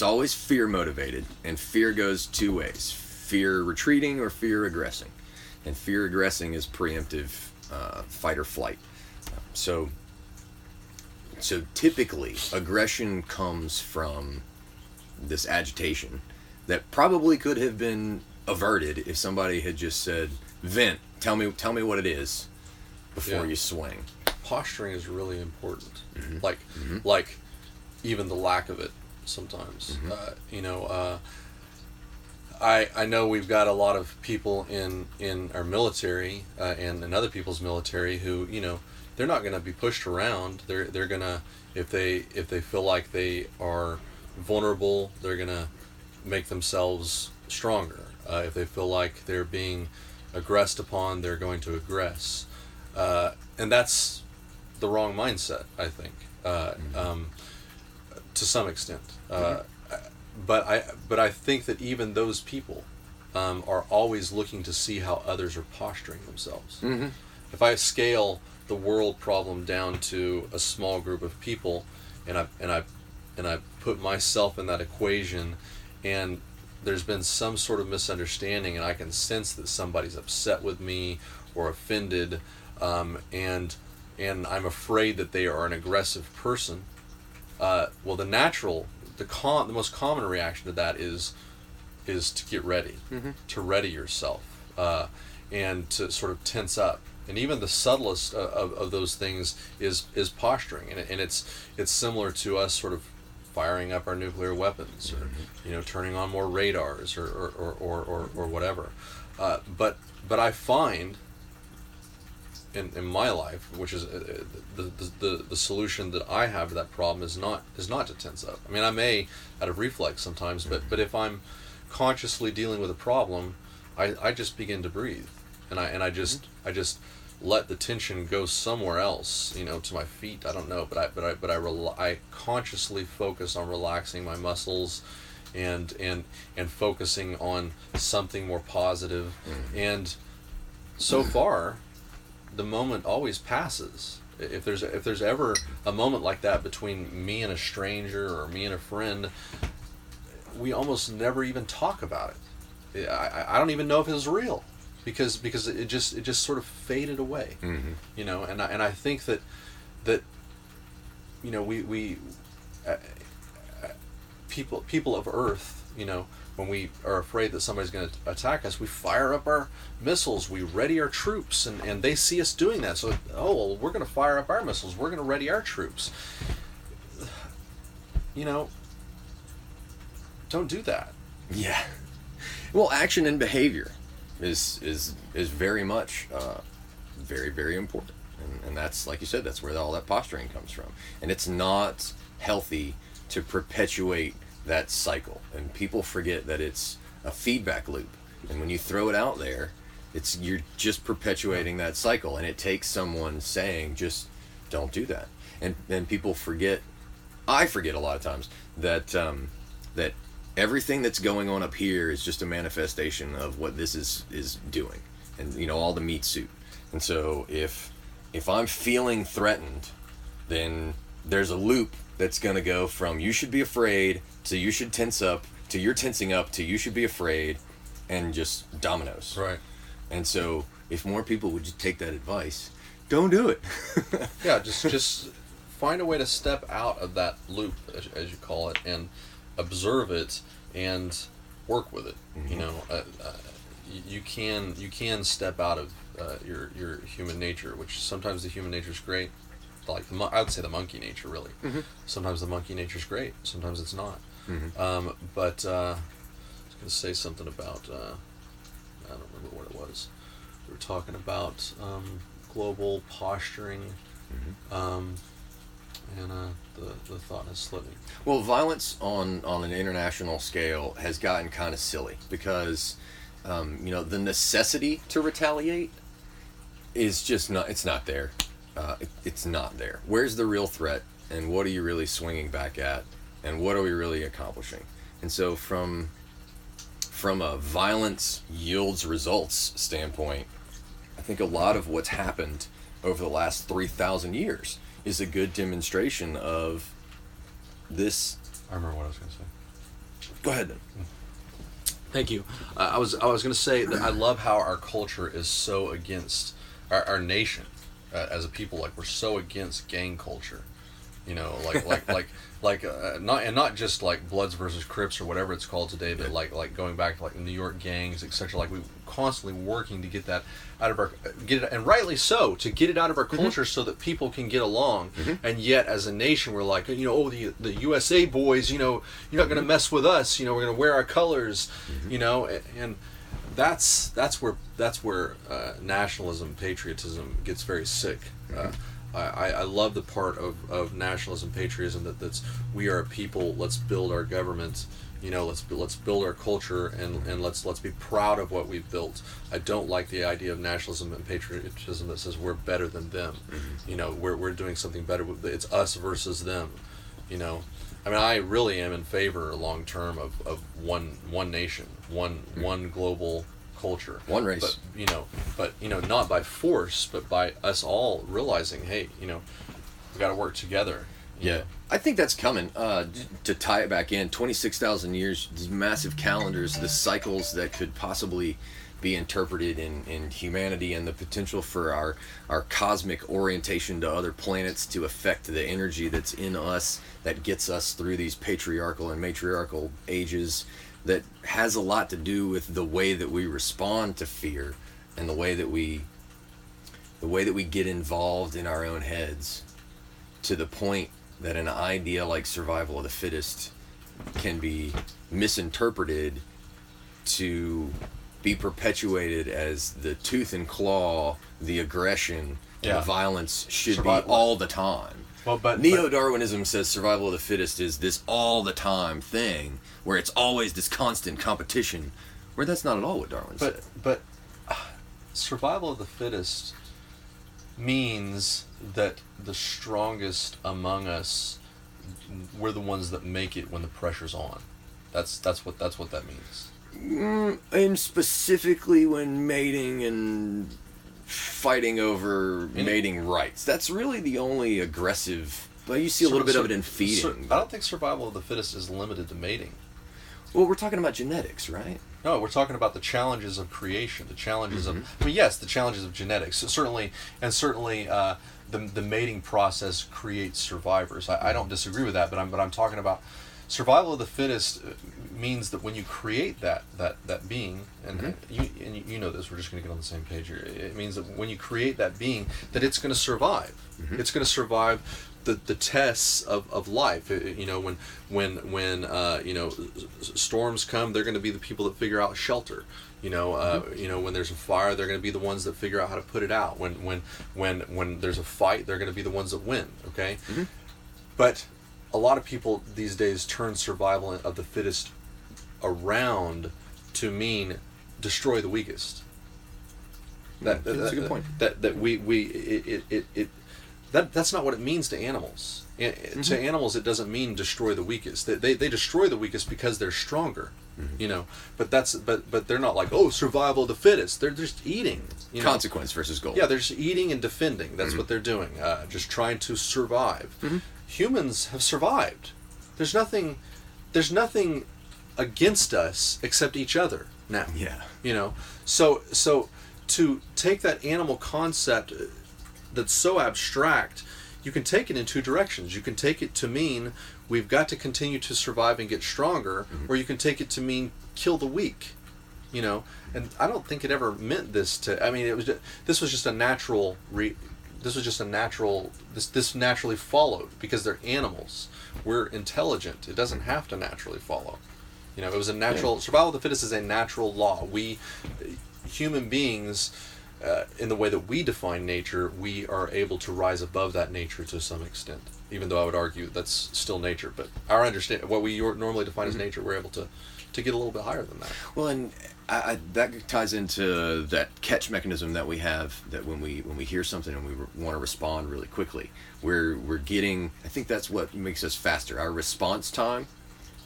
always fear motivated, and fear goes two ways: fear retreating or fear aggressing. And fear aggressing is preemptive fight or flight. So typically aggression comes from this agitation that probably could have been averted if somebody had just said, vent, tell me what it is before you swing. Posturing is really important. Mm-hmm. Like even the lack of it sometimes. Mm-hmm. I know we've got a lot of people in our military and in other people's military who, they're not going to be pushed around. They're going to, if they feel like they are vulnerable, they're going to make themselves stronger. If they feel like they're being aggressed upon, they're going to aggress. And that's the wrong mindset, I think, to some extent. But I think that even those people are always looking to see how others are posturing themselves. Mm-hmm. If I scale the world problem down to a small group of people, and I put myself in that equation, and there's been some sort of misunderstanding, and I can sense that somebody's upset with me or offended, and I'm afraid that they are an aggressive person. Well, the most common reaction to that is to get ready, to ready yourself, and to sort of tense up. And even the subtlest of those things is posturing, and it's similar to us sort of firing up our nuclear weapons, or turning on more radars, or whatever. But I find in my life, which is the solution that I have to that problem is not to tense up. I mean, I may out of reflex sometimes, but if I'm consciously dealing with a problem, I just begin to breathe, and I just let the tension go somewhere else, to my feet. I don't know, but I consciously focus on relaxing my muscles, and focusing on something more positive, and so far, the moment always passes. If there's ever a moment like that between me and a stranger or me and a friend, we almost never even talk about it. I don't even know if it's real, because it just sort of faded away. And I think that we people of Earth, when we are afraid that somebody's going to attack us, we fire up our missiles, we ready our troops, and they see us doing that. So, we're going to fire up our missiles, we're going to ready our troops. Don't do that. Yeah. Well, action and behavior is very much very, very important. And that's, like you said, that's where all that posturing comes from. And it's not healthy to perpetuate that cycle, and people forget that it's a feedback loop, and when you throw it out there, you're just perpetuating that cycle, and it takes someone saying, just don't do that. And people forget, I forget a lot of times, that that everything that's going on up here is just a manifestation of what this is doing, and all the meat suit. And so if I'm feeling threatened, then there's a loop that's going to go from you should be afraid to you should tense up to you're tensing up to you should be afraid, and just dominoes. Right. And so if more people would just take that advice, don't do it. Yeah, just find a way to step out of that loop, as you call it, and observe it and work with it. You can step out of your human nature, which sometimes the human nature is great. Like I would say the monkey nature, really. Sometimes the monkey nature is great, sometimes it's not. But I was going to say something about I don't remember what it was. We were talking about global posturing, and the thought has slipped me. Well, violence on an international scale has gotten kind of silly because the necessity to retaliate is just not. It's not there. It's not there. Where's the real threat, and what are you really swinging back at, and what are we really accomplishing? And so from a violence yields results standpoint, I think a lot of what's happened over the last 3,000 years is a good demonstration of this. I remember what I was going to say. Go ahead then. Thank you. I was going to say that I love how our culture is so against our nation as a people. Like, we're so against gang culture, You know, not just like Bloods versus Crips or whatever it's called today, but like going back to like New York gangs, etc. Like we constantly working to get that out of our and rightly so, to get it out of our culture so that people can get along. And yet as a nation we're like, you know, oh, the USA boys, you know, you're not going to mess with us, you know, we're going to wear our colors, you know, and that's where nationalism, patriotism gets very sick. I love the part of nationalism, patriotism that's we are a people. Let's build our government. You know, let's build our culture and let's be proud of what we've built. I don't like the idea of nationalism and patriotism that says we're better than them. You know, we're doing something better. It's us versus them. You know, I mean, I really am in favor long term of one nation, one global culture, one race. But not by force, but by us all realizing, hey, you know, we got to work together. Yeah, I think that's coming. To tie it back in, 26,000 years, these massive calendars, the cycles that could possibly be interpreted in humanity, and the potential for our cosmic orientation to other planets to affect the energy that's in us that gets us through these patriarchal and matriarchal ages, that has a lot to do with the way that we respond to fear and the way that we get involved in our own heads, to the point that an idea like survival of the fittest can be misinterpreted to be perpetuated as the tooth and claw, the aggression, and the violence should be all the time. Well, but Neo-Darwinism says survival of the fittest is this all the time thing, where it's always this constant competition, where that's not at all what Darwin said. But survival of the fittest means that the strongest among us, we're the ones that make it when the pressure's on. That's what that means. And specifically when mating and fighting over mating rights, that's really the only aggressive. Well, you see a little bit of it in feeding. I don't think survival of the fittest is limited to mating. Well, we're talking about genetics, right? No, we're talking about the challenges of creation, the challenges of. I mean, yes, the challenges of genetics. So certainly, the mating process creates survivors. I don't disagree with that, but I'm talking about survival of the fittest means that when you create that being, and you know this, we're just going to get on the same page here. It means that when you create that being, that it's going to survive. It's going to survive the tests of life. You know, when storms come, they're going to be the people that figure out shelter. You know, when there's a fire, they're going to be the ones that figure out how to put it out. When there's a fight, they're going to be the ones that win. Okay, but a lot of people these days turn survival of the fittest around to mean destroy the weakest. That's a good point. That's not what it means to animals. To animals, it doesn't mean destroy the weakest. They destroy the weakest because they're stronger. You know, but they're not like, oh, survival of the fittest. They're just eating. You know? Consequence versus goal. Yeah, they're just eating and defending. That's what they're doing. Just trying to survive. Humans have survived. There's nothing against us except each other now. Yeah. You know, so to take that animal concept that's so abstract, you can take it in two directions. You can take it to mean we've got to continue to survive and get stronger, or you can take it to mean kill the weak. You know, and I don't think it ever meant this to. I mean, this was just a natural. This naturally followed because they're animals. We're intelligent. It doesn't have to naturally follow. You know, it was a natural survival of the fittest is a natural law. We human beings. In the way that we define nature, we are able to rise above that nature to some extent. Even though I would argue that's still nature, but our understand what we normally define as nature, we're able to get a little bit higher than that. Well, and that ties into that catch mechanism that we have. That when we hear something and we want to respond really quickly, we're getting. I think that's what makes us faster. Our response time.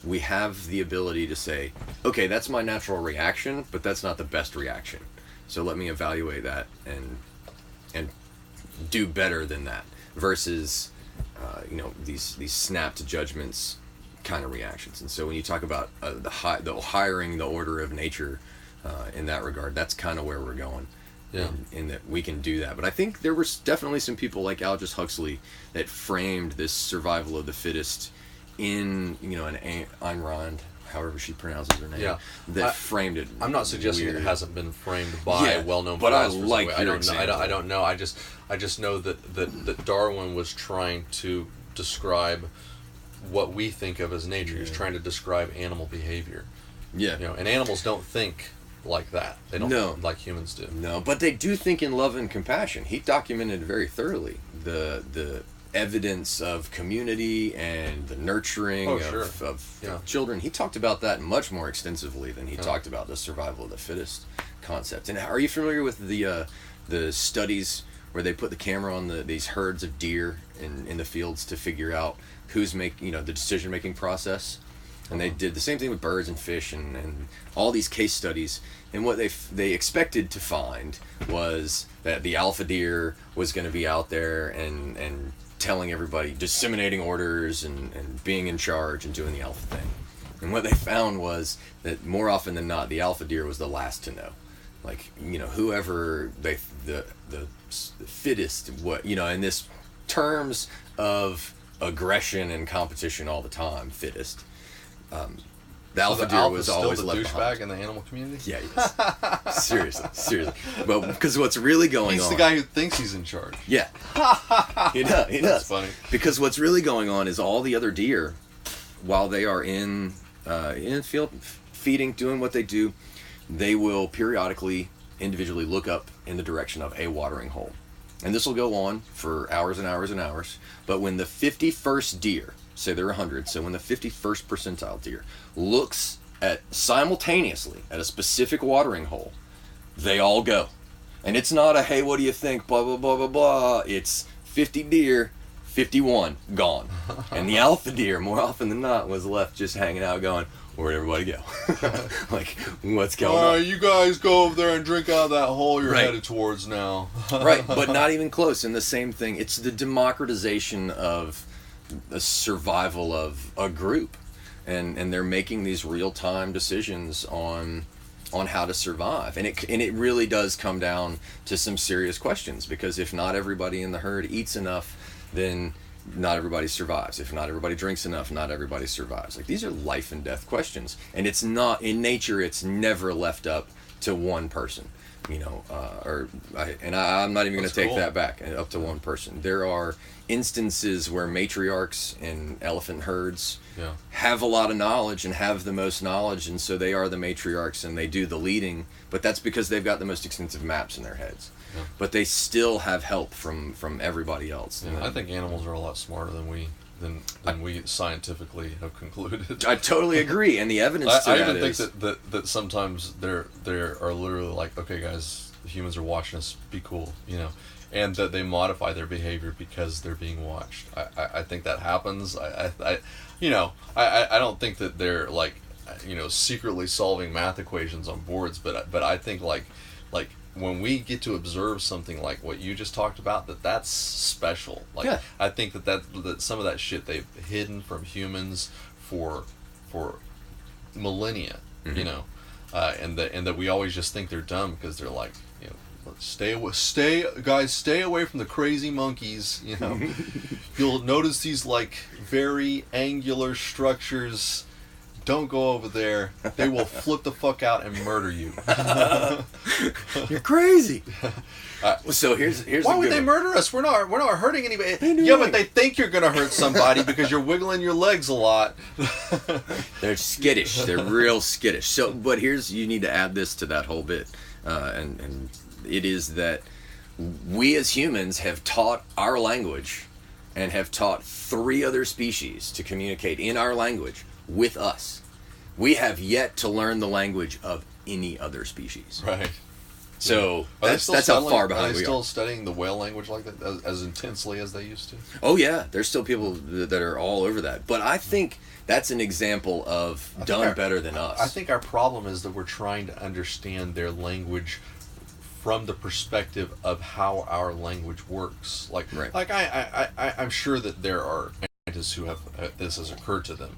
We have the ability to say, okay, that's my natural reaction, but that's not the best reaction. So let me evaluate that and do better than that versus these snap to judgments kind of reactions. And so when you talk about the hiring the order of nature in that regard, that's kind of where we're going. Yeah. in that we can do that. But I think there were definitely some people like Aldous Huxley that framed this survival of the fittest in, you know, an Ayn Rand, however she pronounces her name, framed it. I'm not suggesting weird. it hasn't been framed by well-known philosophers. But I like I don't know. I just know that Darwin was trying to describe what we think of as nature. He's trying to describe animal behavior. Yeah. You know, and animals don't think like that. They don't like humans do. No, but they do think in love and compassion. He documented very thoroughly the evidence of community and the nurturing of children. He talked about that much more extensively than he talked about the survival of the fittest concept. And are you familiar with the studies where they put the camera on these herds of deer in the fields to figure out who's the decision-making process? And they did the same thing with birds and fish and all these case studies. And what they expected to find was that the alpha deer was going to be out there and telling everybody, disseminating orders and being in charge and doing the alpha thing. And what they found was that more often than not, the alpha deer was the last to know. Like, you know, whoever the fittest, in this terms of aggression and competition all the time, fittest. The alpha deer was always left behind. Douchebag in the animal community? Yeah, he is. Seriously. But because what's really going on... He's the guy who thinks he's in charge. Yeah. He does. That's funny. Because what's really going on is all the other deer, while they are in the field feeding, doing what they do, they will periodically, individually look up in the direction of a watering hole. And this will go on for hours and hours and hours. But when the 51st deer... say there are 100, so when the 51st percentile deer looks simultaneously at a specific watering hole, they all go. And it's not a, hey, what do you think, blah, blah, blah, blah, blah. It's 50 deer, 51 gone. And the alpha deer, more often than not, was left just hanging out going, where'd everybody go? Like, what's going on? You guys go over there and drink out of that hole you're headed towards now. Right, but not even close. And the same thing, it's the democratization of the survival of a group, and they're making these real-time decisions on how to survive, and it really does come down to some serious questions, because if not everybody in the herd eats enough, then not everybody survives. If not everybody drinks enough, not everybody survives. Like, these are life and death questions, and it's not in nature. It's never left up to one person. I'm not even going to take that back, up to one person. There are instances where matriarchs in elephant herds have a lot of knowledge and have the most knowledge, and so they are the matriarchs and they do the leading, but that's because they've got the most extensive maps in their heads. Yeah. But they still have help from everybody else. Yeah, I think animals are a lot smarter than we scientifically have concluded. I totally agree, and the evidence to I that even is... think that sometimes they are literally like, okay guys, the humans are watching us, be cool, and that they modify their behavior because they're being watched. I think that happens. I don't think that they're like, secretly solving math equations on boards, but I think like when we get to observe something like what you just talked about, that's special. Like, I think that some of that shit they've hidden from humans for millennia, and that we always just think they're dumb because they're like, stay away from the crazy monkeys. You'll notice these like very angular structures. Don't go over there. They will flip the fuck out and murder you. You're crazy. So here's why would they murder us? We're not hurting anybody. Yeah, but they think you're gonna hurt somebody because you're wiggling your legs a lot. They're skittish. They're real skittish. So, but you need to add this to that whole bit, and it is that we as humans have taught our language and have taught 3 other species to communicate in our language with us. We have yet to learn the language of any other species. Right. So that's how far behind we are. Are they still studying the whale language like that as intensely as they used to? Oh yeah, there's still people that are all over that. But I think that's an example of done better than us. I think our problem is that we're trying to understand their language from the perspective of how our language works. I'm sure that there are scientists who have this has occurred to them,